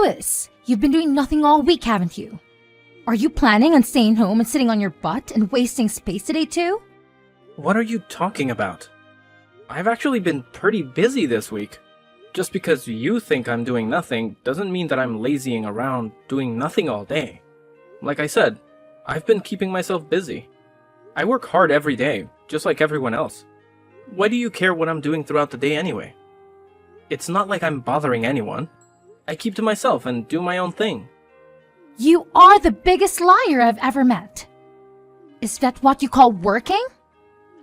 Louis, you've been doing nothing all week, haven't you? Are you planning on staying home and sitting on your butt and wasting space today too? What are you talking about? I've actually been pretty busy this week. Just because you think I'm doing nothing doesn't mean that I'm lazying around doing nothing all day. Like I said, I've been keeping myself busy. I work hard every day, just like everyone else. Why do you care what I'm doing throughout the day anyway? It's not like I'm bothering anyone. I keep to myself and do my own thing. You are the biggest liar I've ever met. Is that what you call working?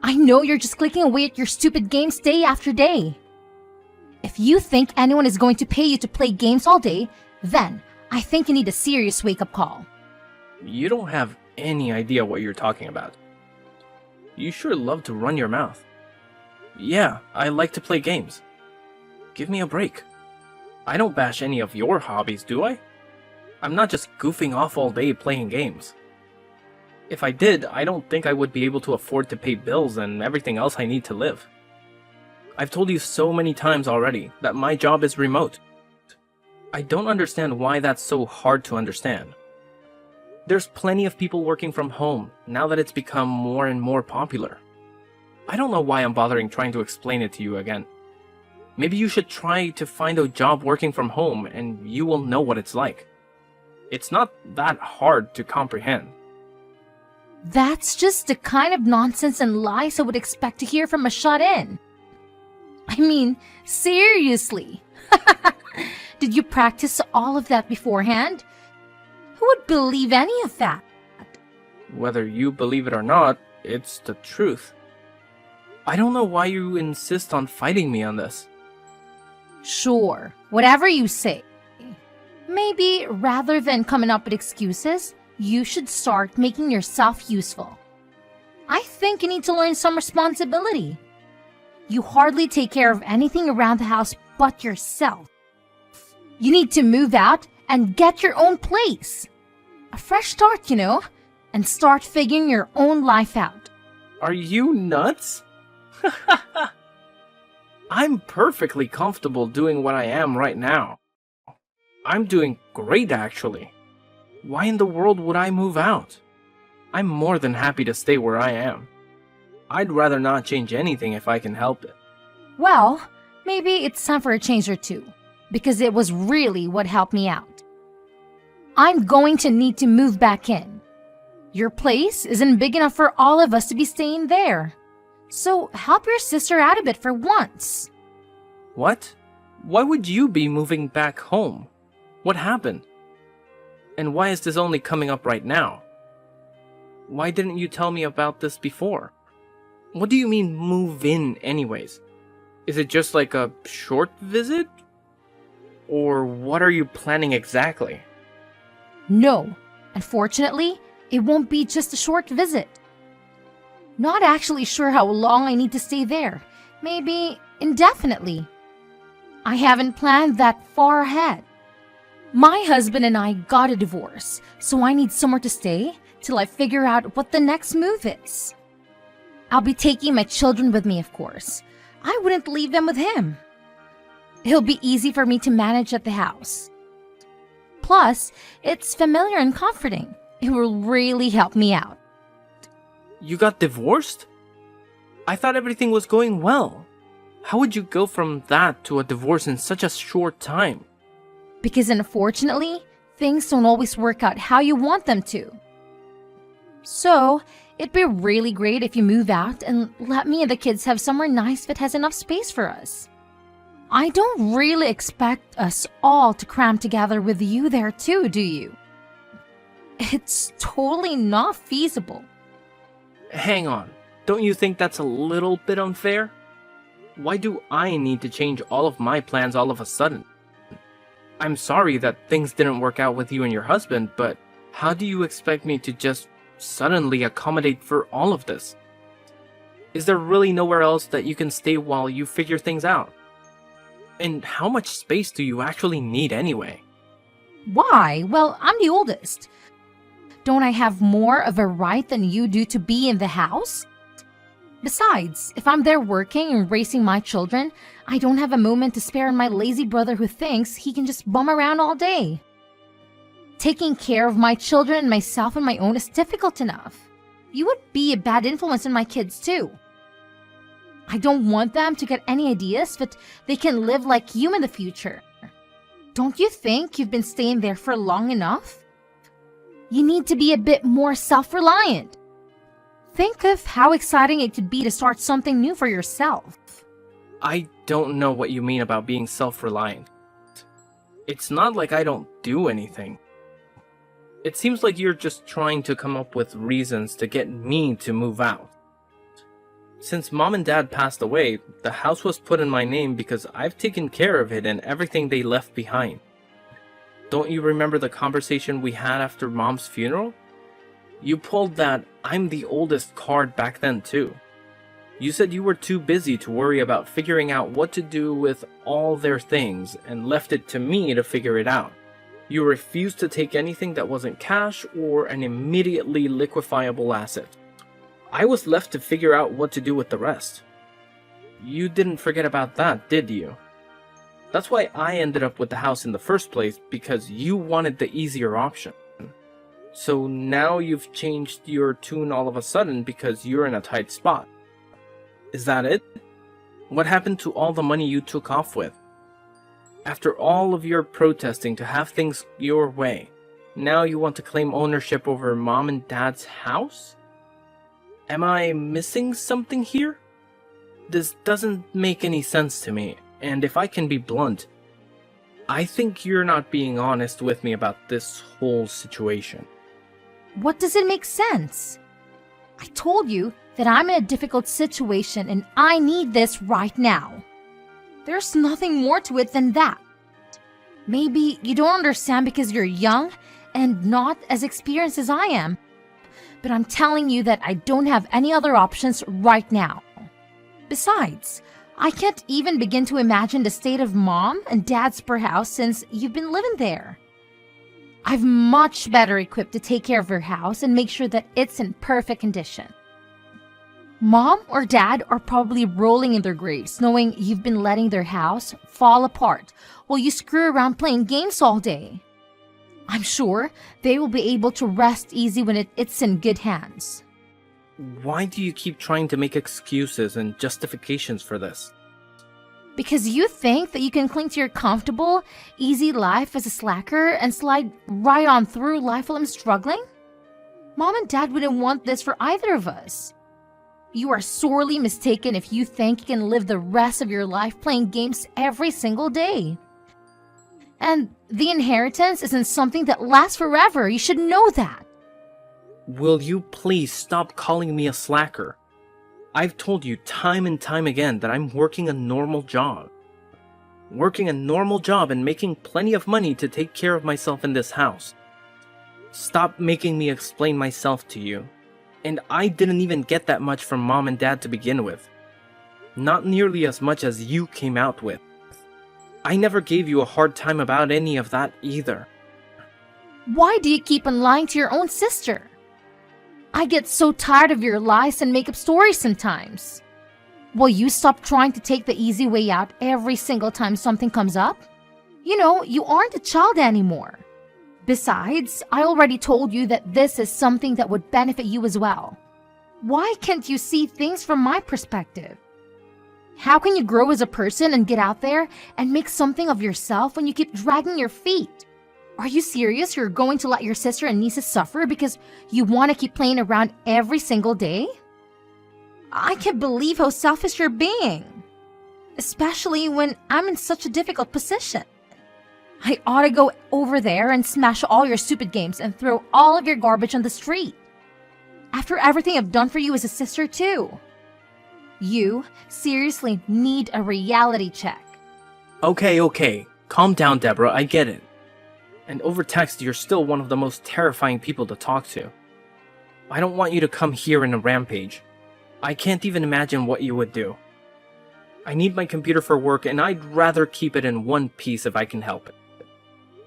I know you're just clicking away at your stupid games day after day. If you think anyone is going to pay you to play games all day, then I think you need a serious wake-up call. You don't have any idea what you're talking about. You sure love to run your mouth. Yeah, I like to play games. Give me a break. I don't bash any of your hobbies, do I? I'm not just goofing off all day playing games. If I did, I don't think I would be able to afford to pay bills and everything else I need to live. I've told you so many times already that my job is remote. I don't understand why that's so hard to understand. There's plenty of people working from home now that it's become more and more popular. I don't know why I'm bothering trying to explain it to you again. Maybe you should try to find a job working from home and you will know what it's like. It's not that hard to comprehend. That's just the kind of nonsense and lies I would expect to hear from a shut-in. I mean, seriously. Did you practice all of that beforehand? Who would believe any of that? Whether you believe it or not, it's the truth. I don't know why you insist on fighting me on this. Sure, whatever you say. Maybe rather than coming up with excuses, you should start making yourself useful. I think you need to learn some responsibility. You hardly take care of anything around the house but yourself. You need to move out and get your own place. A fresh start, and start figuring your own life out. Are you nuts? I'm perfectly comfortable doing what I am right now. I'm doing great, actually. Why in the world would I move out? I'm more than happy to stay where I am. I'd rather not change anything if I can help it. Well, maybe it's time for a change or two, because it was really what helped me out. I'm going to need to move back in. Your place isn't big enough for all of us to be staying there. So help your sister out a bit for once. What? Why would you be moving back home? What happened? And why is this only coming up right now? Why didn't you tell me about this before? What do you mean move in anyways? Is it just like a short visit? Or what are you planning exactly? No, unfortunately, it won't be just a short visit. Not actually sure how long I need to stay there. Maybe indefinitely. I haven't planned that far ahead. My husband and I got a divorce, so I need somewhere to stay till I figure out what the next move is. I'll be taking my children with me, of course. I wouldn't leave them with him. It'll be easy for me to manage at the house. Plus, it's familiar and comforting. It will really help me out. You got divorced? I thought everything was going well. How would you go from that to a divorce in such a short time? Because unfortunately, things don't always work out how you want them to. So, it'd be really great if you move out and let me and the kids have somewhere nice that has enough space for us. I don't really expect us all to cram together with you there too, do you? It's totally not feasible. Hang on, don't you think that's a little bit unfair? Why do I need to change all of my plans all of a sudden? I'm sorry that things didn't work out with you and your husband, but how do you expect me to just suddenly accommodate for all of this? Is there really nowhere else that you can stay while you figure things out? And how much space do you actually need anyway? Why? Well, I'm the oldest. Don't I have more of a right than you do to be in the house? Besides, if I'm there working and raising my children, I don't have a moment to spare on my lazy brother who thinks he can just bum around all day. Taking care of my children and myself on my own is difficult enough. You would be a bad influence on my kids too. I don't want them to get any ideas that they can live like you in the future. Don't you think you've been staying there for long enough? You need to be a bit more self-reliant. Think of how exciting it could be to start something new for yourself. I don't know what you mean about being self-reliant. It's not like I don't do anything. It seems like you're just trying to come up with reasons to get me to move out. Since Mom and Dad passed away, the house was put in my name because I've taken care of it and everything they left behind. Don't you remember the conversation we had after Mom's funeral? You pulled that "I'm the oldest" card back then too. You said you were too busy to worry about figuring out what to do with all their things and left it to me to figure it out. You refused to take anything that wasn't cash or an immediately liquefiable asset. I was left to figure out what to do with the rest. You didn't forget about that, did you? That's why I ended up with the house in the first place, because you wanted the easier option. So now you've changed your tune all of a sudden because you're in a tight spot. Is that it? What happened to all the money you took off with? After all of your protesting to have things your way, now you want to claim ownership over Mom and Dad's house? Am I missing something here? This doesn't make any sense to me, and if I can be blunt, I think you're not being honest with me about this whole situation. What does it make sense? I told you that I'm in a difficult situation and I need this right now. There's nothing more to it than that. Maybe you don't understand because you're young and not as experienced as I am, but I'm telling you that I don't have any other options right now. Besides, I can't even begin to imagine the state of Mom and Dad's spur house since you've been living there. I'm much better equipped to take care of your house and make sure that it's in perfect condition. Mom or Dad are probably rolling in their graves knowing you've been letting their house fall apart while you screw around playing games all day. I'm sure they will be able to rest easy when it's in good hands. Why do you keep trying to make excuses and justifications for this? Because you think that you can cling to your comfortable, easy life as a slacker and slide right on through life while I'm struggling? Mom and Dad wouldn't want this for either of us. You are sorely mistaken if you think you can live the rest of your life playing games every single day. And the inheritance isn't something that lasts forever. You should know that. Will you please stop calling me a slacker? I've told you time and time again that I'm working a normal job. Working a normal job and making plenty of money to take care of myself in this house. Stop making me explain myself to you. And I didn't even get that much from Mom and Dad to begin with. Not nearly as much as you came out with. I never gave you a hard time about any of that either. Why do you keep on lying to your own sister? I get so tired of your lies and make up stories sometimes. Will you stop trying to take the easy way out every single time something comes up? You know, you aren't a child anymore. Besides, I already told you that this is something that would benefit you as well. Why can't you see things from my perspective? How can you grow as a person and get out there and make something of yourself when you keep dragging your feet? Are you serious? You're going to let your sister and nieces suffer because you want to keep playing around every single day? I can't believe how selfish you're being. Especially when I'm in such a difficult position. I ought to go over there and smash all your stupid games and throw all of your garbage on the street. After everything I've done for you as a sister too. You seriously need a reality check. Okay. Calm down, Deborah, I get it. And over text, you're still one of the most terrifying people to talk to. I don't want you to come here in a rampage. I can't even imagine what you would do. I need my computer for work, and I'd rather keep it in one piece if I can help it.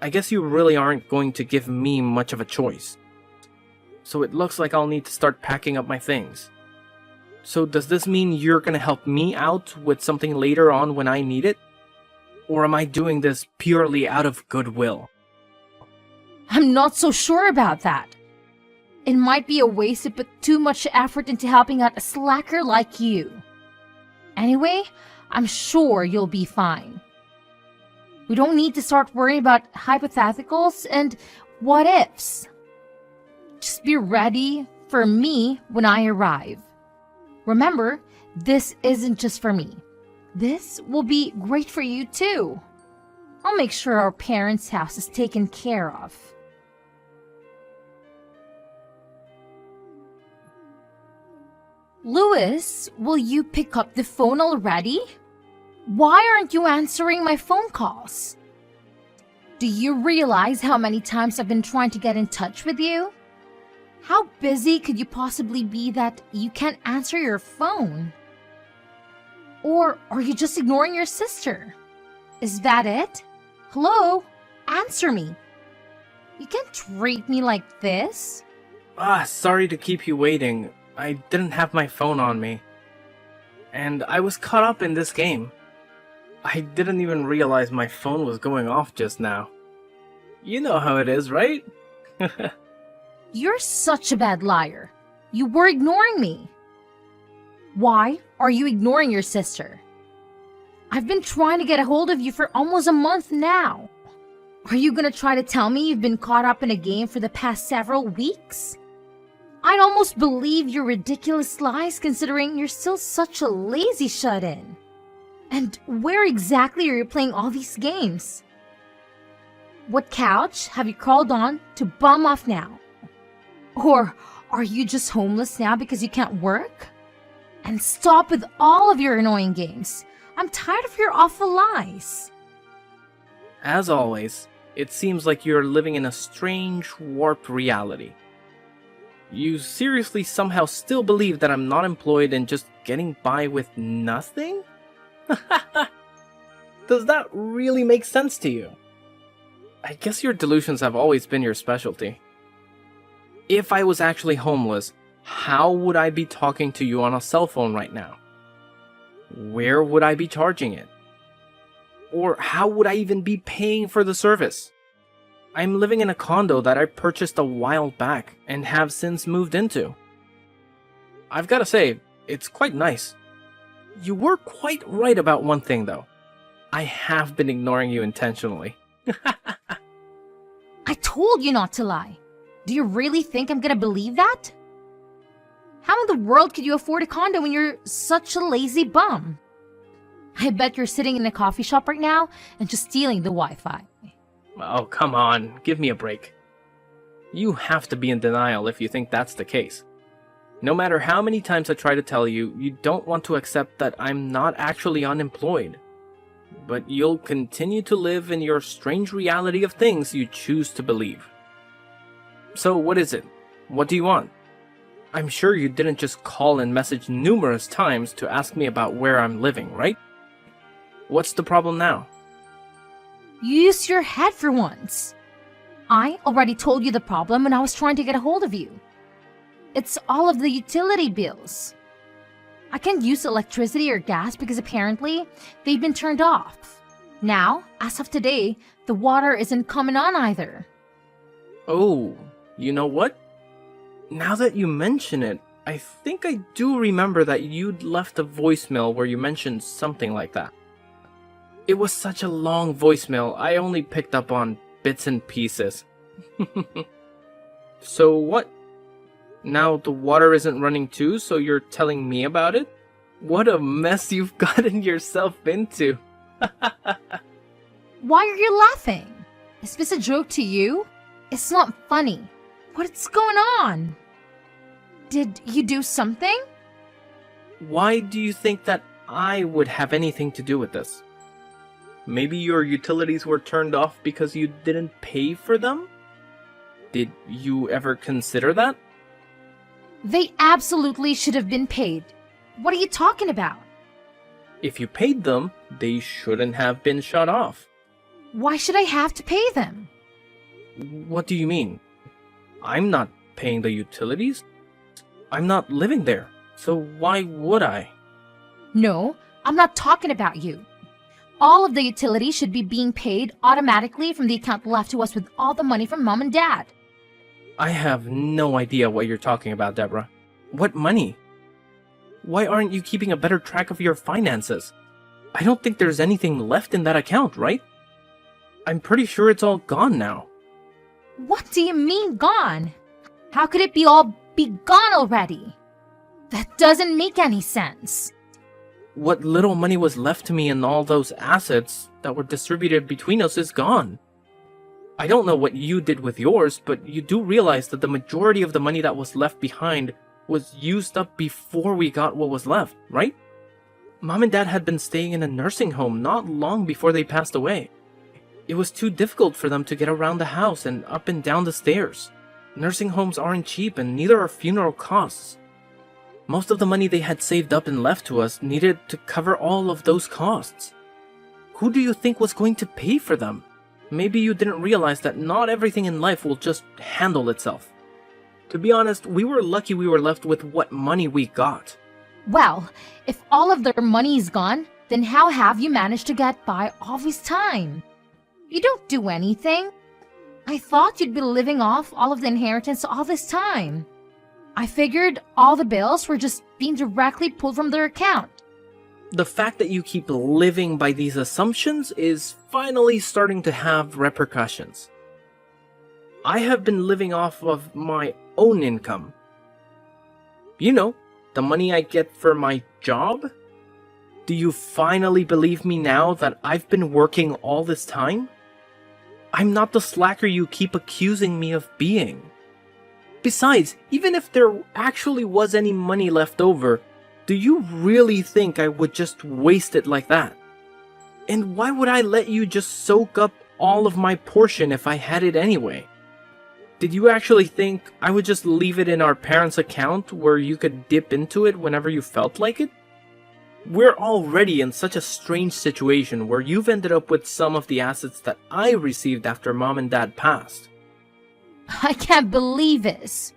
I guess you really aren't going to give me much of a choice. So it looks like I'll need to start packing up my things. So does this mean you're gonna help me out with something later on when I need it? Or am I doing this purely out of goodwill? I'm not so sure about that. It might be a waste to put too much effort into helping out a slacker like you. Anyway, I'm sure you'll be fine. We don't need to start worrying about hypotheticals and what ifs. Just be ready for me when I arrive. Remember, this isn't just for me. This will be great for you too. I'll make sure our parents' house is taken care of. Louis, will you pick up the phone already? Why aren't you answering my phone calls? Do you realize how many times I've been trying to get in touch with you? How busy could you possibly be that you can't answer your phone? Or are you just ignoring your sister? Is that it? Hello? Answer me. You can't treat me like this. Sorry to keep you waiting. I didn't have my phone on me. And I was caught up in this game. I didn't even realize my phone was going off just now. You know how it is, right? You're such a bad liar. You were ignoring me. Why are you ignoring your sister? I've been trying to get a hold of you for almost a month now. Are you gonna try to tell me you've been caught up in a game for the past several weeks? I'd almost believe your ridiculous lies considering you're still such a lazy shut-in. And where exactly are you playing all these games? What couch have you crawled on to bum off now? Or are you just homeless now because you can't work? And stop with all of your annoying games. I'm tired of your awful lies. As always, it seems like you're living in a strange, warped reality. You seriously somehow still believe that I'm not employed and just getting by with nothing? Does that really make sense to you? I guess your delusions have always been your specialty. If I was actually homeless, how would I be talking to you on a cell phone right now? Where would I be charging it? Or how would I even be paying for the service? I'm living in a condo that I purchased a while back and have since moved into. I've gotta say, it's quite nice. You were quite right about one thing though. I have been ignoring you intentionally. I told you not to lie. Do you really think I'm gonna believe that? How in the world could you afford a condo when you're such a lazy bum? I bet you're sitting in a coffee shop right now and just stealing the Wi-Fi. Oh, come on, give me a break. You have to be in denial if you think that's the case. No matter how many times I try to tell you, you don't want to accept that I'm not actually unemployed. But you'll continue to live in your strange reality of things you choose to believe. So what is it? What do you want? I'm sure you didn't just call and message numerous times to ask me about where I'm living, right? What's the problem now? Use your head for once. I already told you the problem when I was trying to get a hold of you. It's all of the utility bills. I can't use electricity or gas because apparently they've been turned off. Now, as of today, the water isn't coming on either. Oh, you know what? Now that you mention it, I think I do remember that you'd left a voicemail where you mentioned something like that. It was such a long voicemail, I only picked up on bits and pieces. So what? Now the water isn't running too, so you're telling me about it? What a mess you've gotten yourself into. Why are you laughing? Is this a joke to you? It's not funny. What's going on? Did you do something? Why do you think that I would have anything to do with this? Maybe your utilities were turned off because you didn't pay for them? Did you ever consider that? They absolutely should have been paid. What are you talking about? If you paid them, they shouldn't have been shut off. Why should I have to pay them? What do you mean? I'm not paying the utilities. I'm not living there. So why would I? No, I'm not talking about you. All of the utilities should be being paid automatically from the account left to us with all the money from Mom and Dad. I have no idea what you're talking about, Deborah. What money? Why aren't you keeping a better track of your finances? I don't think there's anything left in that account, right? I'm pretty sure it's all gone now. What do you mean gone? How could it be gone already? That doesn't make any sense. What little money was left to me in all those assets that were distributed between us is gone. I don't know what you did with yours, but you do realize that the majority of the money that was left behind was used up before we got what was left, right? Mom and Dad had been staying in a nursing home not long before they passed away. It was too difficult for them to get around the house and up and down the stairs. Nursing homes aren't cheap, and neither are funeral costs. Most of the money they had saved up and left to us needed to cover all of those costs. Who do you think was going to pay for them? Maybe you didn't realize that not everything in life will just handle itself. To be honest, we were lucky we were left with what money we got. Well, if all of their money is gone, then how have you managed to get by all this time? You don't do anything. I thought you'd be living off all of the inheritance all this time. I figured all the bills were just being directly pulled from their account. The fact that you keep living by these assumptions is finally starting to have repercussions. I have been living off of my own income. You know, the money I get for my job? Do you finally believe me now that I've been working all this time? I'm not the slacker you keep accusing me of being. Besides, even if there actually was any money left over, do you really think I would just waste it like that? And why would I let you just soak up all of my portion if I had it anyway? Did you actually think I would just leave it in our parents' account where you could dip into it whenever you felt like it? We're already in such a strange situation where you've ended up with some of the assets that I received after Mom and Dad passed. I can't believe this.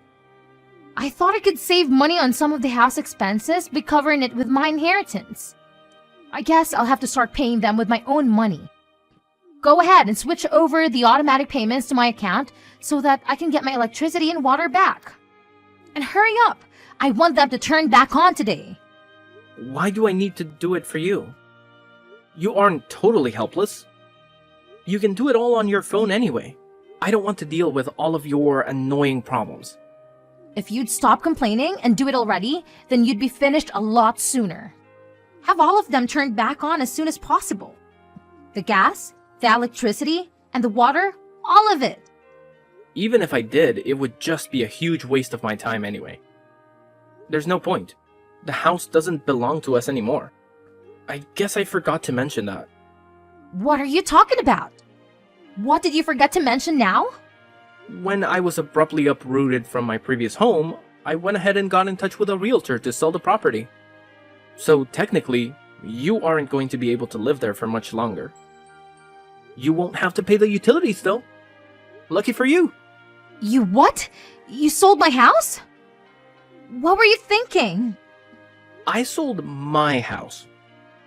I thought I could save money on some of the house expenses by covering it with my inheritance. I guess I'll have to start paying them with my own money. Go ahead and switch over the automatic payments to my account so that I can get my electricity and water back. And hurry up! I want them to turn back on today. Why do I need to do it for you? You aren't totally helpless. You can do it all on your phone anyway. I don't want to deal with all of your annoying problems. If you'd stop complaining and do it already, then you'd be finished a lot sooner. Have all of them turned back on as soon as possible. The gas, the electricity, and the water, all of it. Even if I did, it would just be a huge waste of my time anyway. There's no point. The house doesn't belong to us anymore. I guess I forgot to mention that. What are you talking about? What did you forget to mention now? When I was abruptly uprooted from my previous home, I went ahead and got in touch with a realtor to sell the property. So technically, you aren't going to be able to live there for much longer. You won't have to pay the utilities though. Lucky for you. You what? You sold my house? What were you thinking? I sold my house.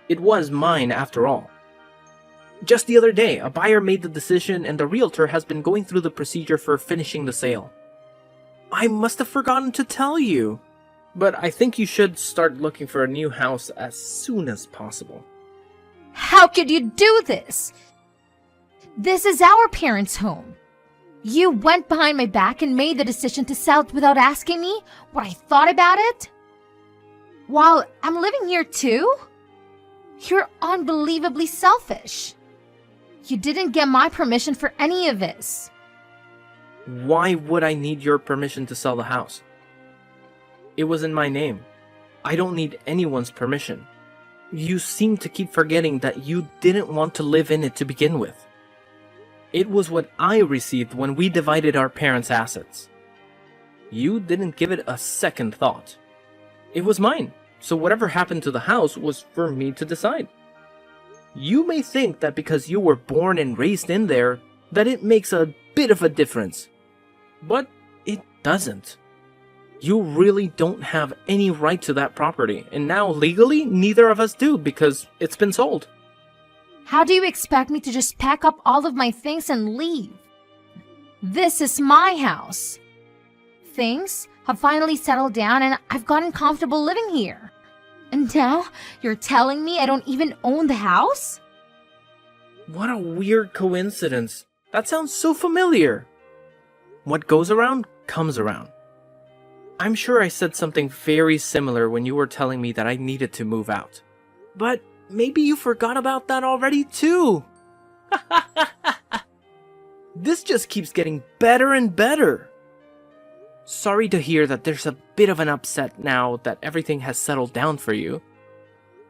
It was mine after all. Just the other day, a buyer made the decision and the realtor has been going through the procedure for finishing the sale. I must have forgotten to tell you. But I think you should start looking for a new house as soon as possible. How could you do this? This is our parents' home. You went behind my back and made the decision to sell it without asking me what I thought about it? While I'm living here too? You're unbelievably selfish. You didn't get my permission for any of this. Why would I need your permission to sell the house? It was in my name. I don't need anyone's permission. You seem to keep forgetting that you didn't want to live in it to begin with. It was what I received when we divided our parents' assets. You didn't give it a second thought. It was mine, so whatever happened to the house was for me to decide. You may think that because you were born and raised in there, that it makes a bit of a difference. But it doesn't. You really don't have any right to that property, and now legally, neither of us do because it's been sold. How do you expect me to just pack up all of my things and leave? This is my house. Things have finally settled down and I've gotten comfortable living here. And now you're telling me I don't even own the house? What a weird coincidence. That sounds so familiar. What goes around comes around. I'm sure I said something very similar when you were telling me that I needed to move out. But maybe you forgot about that already too. This just keeps getting better and better. Sorry to hear that there's a bit of an upset now that everything has settled down for you.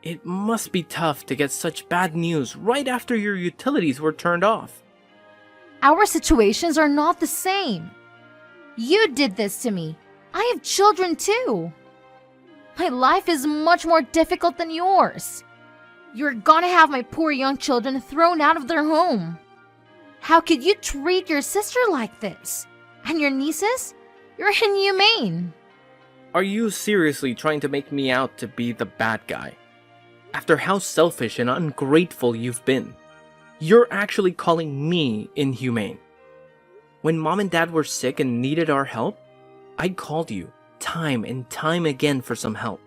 It must be tough to get such bad news right after your utilities were turned off. Our situations are not the same. You did this to me. I have children too. My life is much more difficult than yours. You're gonna have my poor young children thrown out of their home. How could you treat your sister like this? And your nieces? You're inhumane. Are you seriously trying to make me out to be the bad guy? After how selfish and ungrateful you've been, you're actually calling me inhumane. When Mom and Dad were sick and needed our help, I called you time and time again for some help.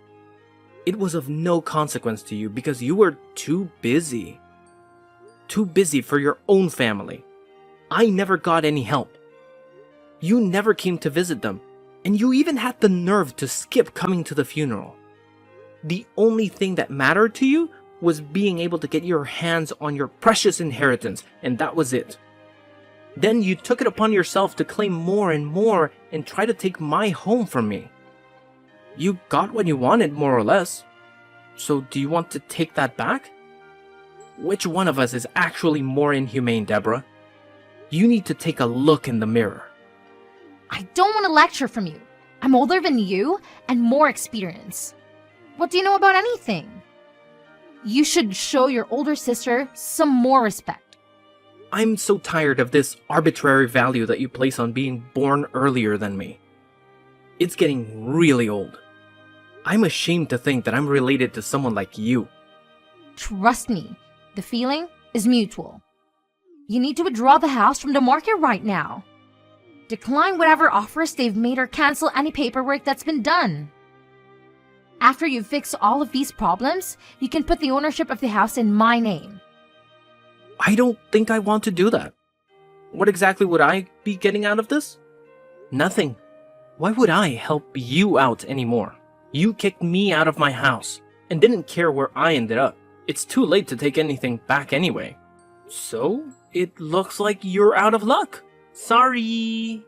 It was of no consequence to you because you were too busy. Too busy for your own family. I never got any help. You never came to visit them, and you even had the nerve to skip coming to the funeral. The only thing that mattered to you was being able to get your hands on your precious inheritance, and that was it. Then you took it upon yourself to claim more and more and try to take my home from me. You got what you wanted, more or less. So do you want to take that back? Which one of us is actually more inhumane, Deborah? You need to take a look in the mirror. I don't want to lecture from you. I'm older than you and more experience. What do you know about anything? You should show your older sister some more respect. I'm so tired of this arbitrary value that you place on being born earlier than me. It's getting really old. I'm ashamed to think that I'm related to someone like you. Trust me, the feeling is mutual. You need to withdraw the house from the market right now. Decline whatever offers they've made or cancel any paperwork that's been done. After you fix all of these problems, you can put the ownership of the house in my name. I don't think I want to do that. What exactly would I be getting out of this? Nothing. Why would I help you out anymore? You kicked me out of my house and didn't care where I ended up. It's too late to take anything back anyway. So, it looks like you're out of luck. Sorry.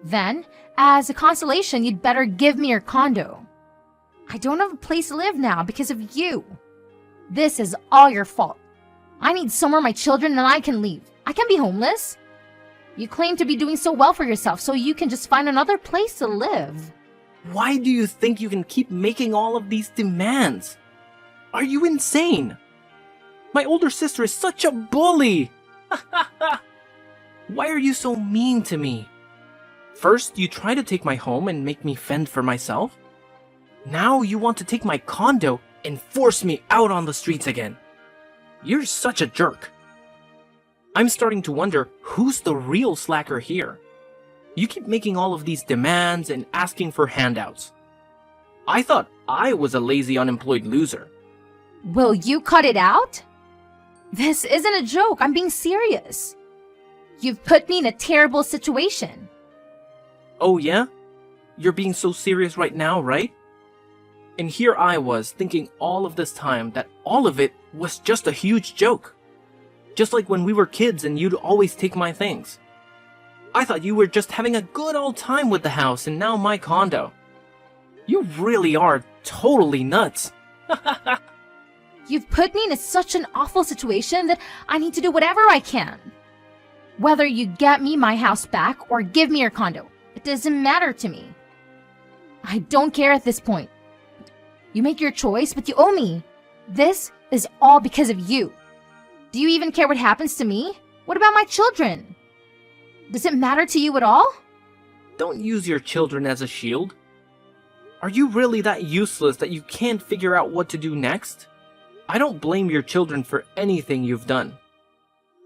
Then, as a consolation, you'd better give me your condo. I don't have a place to live now because of you. This is all your fault. I need somewhere my children and I can leave. I can't be homeless. You claim to be doing so well for yourself, so you can just find another place to live. Why do you think you can keep making all of these demands? Are you insane? My older sister is such a bully. Why are you so mean to me? First, you try to take my home and make me fend for myself. Now you want to take my condo and force me out on the streets again. You're such a jerk. I'm starting to wonder who's the real slacker here. You keep making all of these demands and asking for handouts. I thought I was a lazy unemployed loser. Will you cut it out? This isn't a joke. I'm being serious. You've put me in a terrible situation. Oh yeah? You're being so serious right now, right? And here I was thinking all of this time that all of it was just a huge joke. Just like when we were kids and you'd always take my things. I thought you were just having a good old time with the house and now my condo. You really are totally nuts. You've put me in such an awful situation that I need to do whatever I can. Whether you get me my house back or give me your condo, it doesn't matter to me. I don't care at this point. You make your choice, but you owe me. This is all because of you. Do you even care what happens to me? What about my children? Does it matter to you at all? Don't use your children as a shield. Are you really that useless that you can't figure out what to do next? I don't blame your children for anything you've done.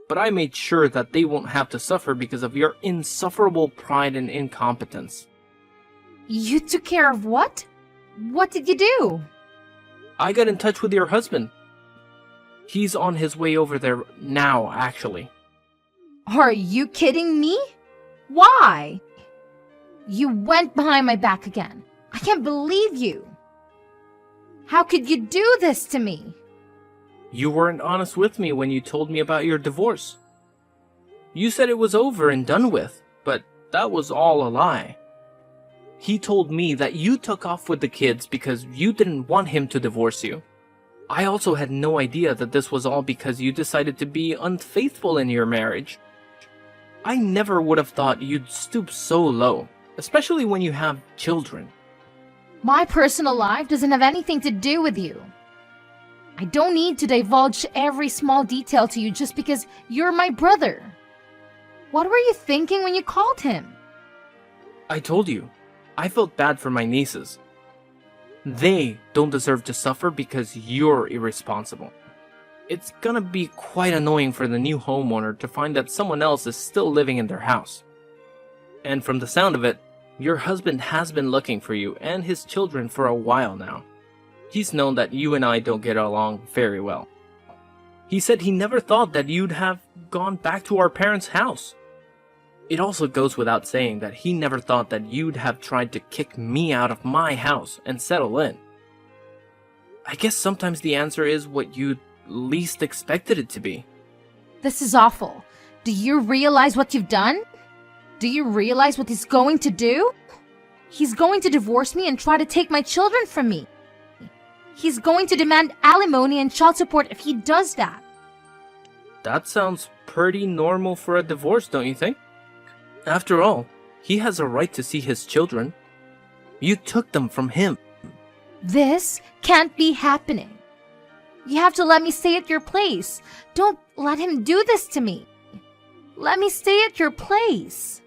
But I made sure that they won't have to suffer because of your insufferable pride and incompetence. You took care of what? What did you do? I got in touch with your husband. He's on his way over there now, actually. Are you kidding me? Why? You went behind my back again. I can't believe you. How could you do this to me? You weren't honest with me when you told me about your divorce. You said it was over and done with, but that was all a lie. He told me that you took off with the kids because you didn't want him to divorce you. I also had no idea that this was all because you decided to be unfaithful in your marriage. I never would have thought you'd stoop so low, especially when you have children. My personal life doesn't have anything to do with you. I don't need to divulge every small detail to you just because you're my brother. What were you thinking when you called him? I told you, I felt bad for my nieces. They don't deserve to suffer because you're irresponsible. It's gonna be quite annoying for the new homeowner to find that someone else is still living in their house. And from the sound of it, your husband has been looking for you and his children for a while now. He's known that you and I don't get along very well. He said he never thought that you'd have gone back to our parents' house. It also goes without saying that he never thought that you'd have tried to kick me out of my house and settle in. I guess sometimes the answer is what you least expected it to be. This is awful. Do you realize what you've done? Do you realize what he's going to do? He's going to divorce me and try to take my children from me. He's going to demand alimony and child support if he does that. That sounds pretty normal for a divorce, don't you think? After all, he has a right to see his children. You took them from him. This can't be happening. You have to let me stay at your place. Don't let him do this to me. Let me stay at your place.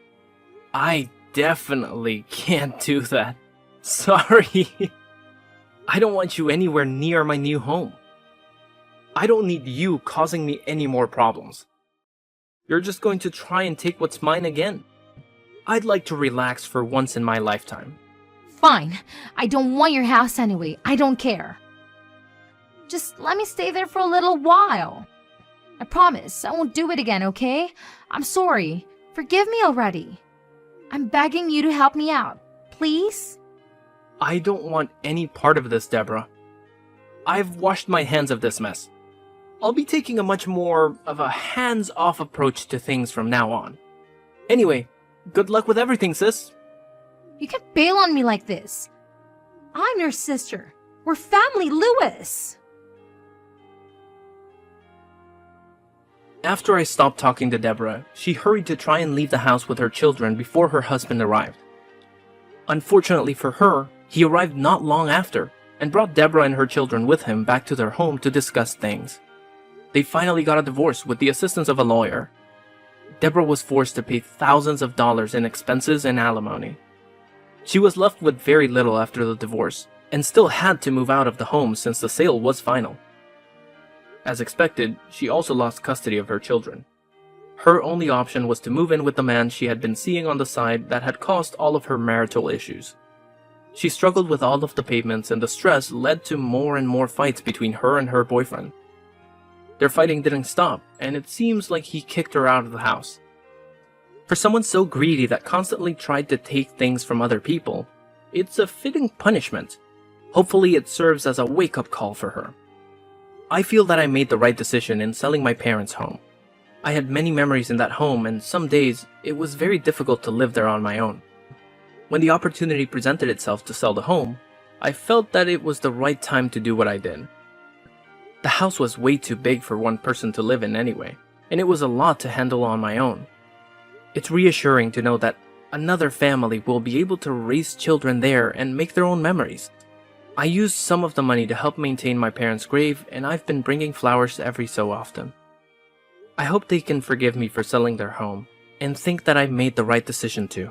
I definitely can't do that. Sorry. I don't want you anywhere near my new home. I don't need you causing me any more problems. You're just going to try and take what's mine again. I'd like to relax for once in my lifetime. Fine. I don't want your house anyway. I don't care. Just let me stay there for a little while. I promise I won't do it again, okay? I'm sorry. Forgive me already. I'm begging you to help me out. Please? I don't want any part of this, Deborah. I've washed my hands of this mess. I'll be taking a much more of a hands-off approach to things from now on. Anyway, good luck with everything, sis. You can't bail on me like this. I'm your sister. We're family, Lewis. After I stopped talking to Deborah, she hurried to try and leave the house with her children before her husband arrived. Unfortunately for her, he arrived not long after and brought Deborah and her children with him back to their home to discuss things. They finally got a divorce with the assistance of a lawyer. Deborah was forced to pay thousands of dollars in expenses and alimony. She was left with very little after the divorce and still had to move out of the home since the sale was final. As expected, she also lost custody of her children. Her only option was to move in with the man she had been seeing on the side that had caused all of her marital issues. She struggled with all of the payments, and the stress led to more and more fights between her and her boyfriend. Their fighting didn't stop, and it seems like he kicked her out of the house. For someone so greedy that constantly tried to take things from other people, it's a fitting punishment. Hopefully it serves as a wake-up call for her. I feel that I made the right decision in selling my parents' home. I had many memories in that home, and some days it was very difficult to live there on my own. When the opportunity presented itself to sell the home, I felt that it was the right time to do what I did. The house was way too big for one person to live in anyway, and it was a lot to handle on my own. It's reassuring to know that another family will be able to raise children there and make their own memories. I used some of the money to help maintain my parents' grave, and I've been bringing flowers every so often. I hope they can forgive me for selling their home, and think that I made the right decision too.